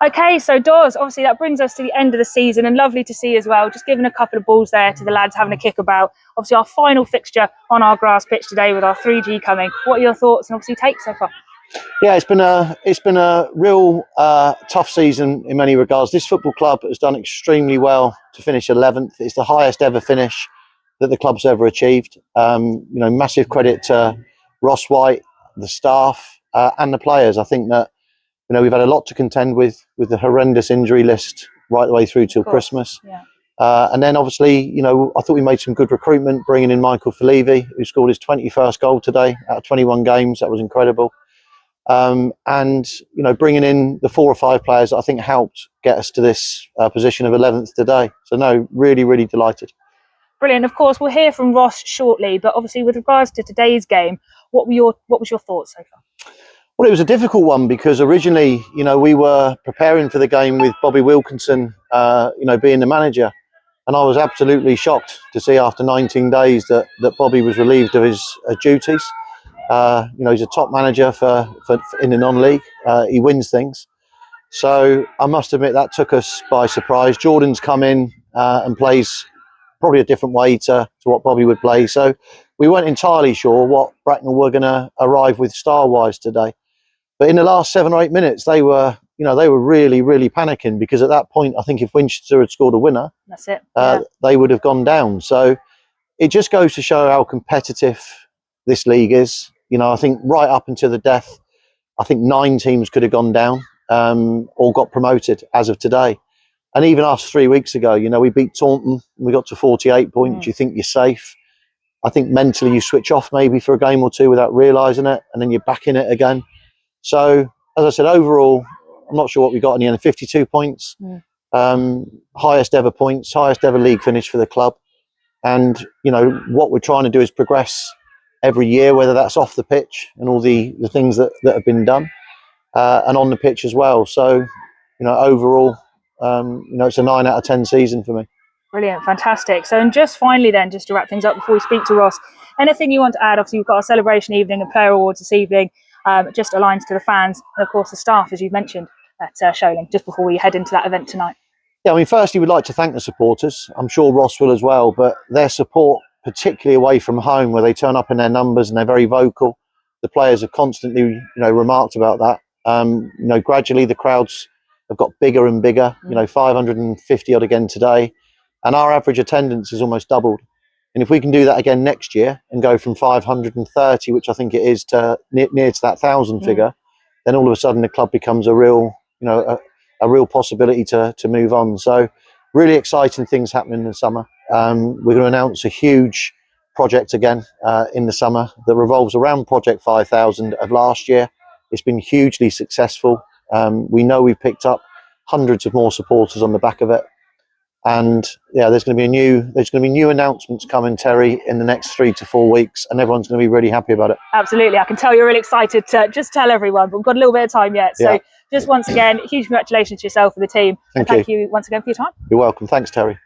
Okay, so Dawes, obviously that brings us to the end of the season, and lovely to see as well, just giving a couple of balls there to the lads having a kick about. Obviously our final fixture on our grass pitch today with our 3G coming. What are your thoughts and obviously takes so far? Yeah, it's been a real tough season in many regards. This football club has done extremely well to finish 11th. It's the highest ever finish that the club's ever achieved. Massive credit to Ross White, the staff, and the players. I think that we've had a lot to contend with the horrendous injury list right the way through till Christmas. Yeah. And then obviously, I thought we made some good recruitment, bringing in Michael Falevi, who scored his 21st goal today out of 21 games. That was incredible. And bringing in the 4 or 5 players that I think helped get us to this position of 11th today. So no, really, really delighted. Brilliant. Of course, we'll hear from Ross shortly, but obviously with regards to today's game, what was your thoughts so far? Well, it was a difficult one because originally, we were preparing for the game with Bobby Wilkinson, being the manager. And I was absolutely shocked to see after 19 days that Bobby was relieved of his duties. He's a top manager for in the non-league. He wins things. So I must admit that took us by surprise. Jordan's come in and plays probably a different way to what Bobby would play. So we weren't entirely sure what Bracknell were going to arrive with star-wise today. But in the last 7 or 8 minutes, they were really, really panicking, because at that point, I think if Winchester had scored a winner, that's it. They would have gone down. So it just goes to show how competitive this league is. I think right up until the death, I think 9 teams could have gone down or got promoted as of today. And even us 3 weeks ago, we beat Taunton. We got to 48 points. You think you're safe. I think mentally you switch off maybe for a game or two without realising it, and then you're back in it again. So, as I said, overall, I'm not sure what we got in the end. 52 points, highest ever points, highest ever league finish for the club. And, what we're trying to do is progress every year, whether that's off the pitch and all the things that have been done, and on the pitch as well. So, overall, it's a 9 out of 10 season for me. Brilliant, fantastic. So, and just finally then, just to wrap things up before we speak to Ross, anything you want to add? Obviously, we've got our celebration evening and player awards this evening. Just aligns to the fans and, of course, the staff, as you've mentioned, at Sholing, just before we head into that event tonight. Yeah, I mean, firstly, we'd like to thank the supporters. I'm sure Ross will as well, but their support, particularly away from home, where they turn up in their numbers and they're very vocal. The players have constantly, remarked about that. Gradually the crowds have got bigger and bigger, 550 odd again today. And our average attendance has almost doubled. And if we can do that again next year and go from 530, which I think it is, to near to that 1,000 figure, then all of a sudden the club becomes a real, a real possibility to move on. So really exciting things happening in the summer. We're going to announce a huge project again in the summer that revolves around Project 5,000 of last year. It's been hugely successful. We know we've picked up hundreds of more supporters on the back of it. And yeah, there's going to be new announcements coming, Terry, in the next 3 to 4 weeks, and everyone's going to be really happy about it. Absolutely, I can tell you're really excited to just tell everyone, but we've got a little bit of time yet. So just once again, huge congratulations to yourself and the team. Thank you once again for your time. You're welcome. Thanks, Terry.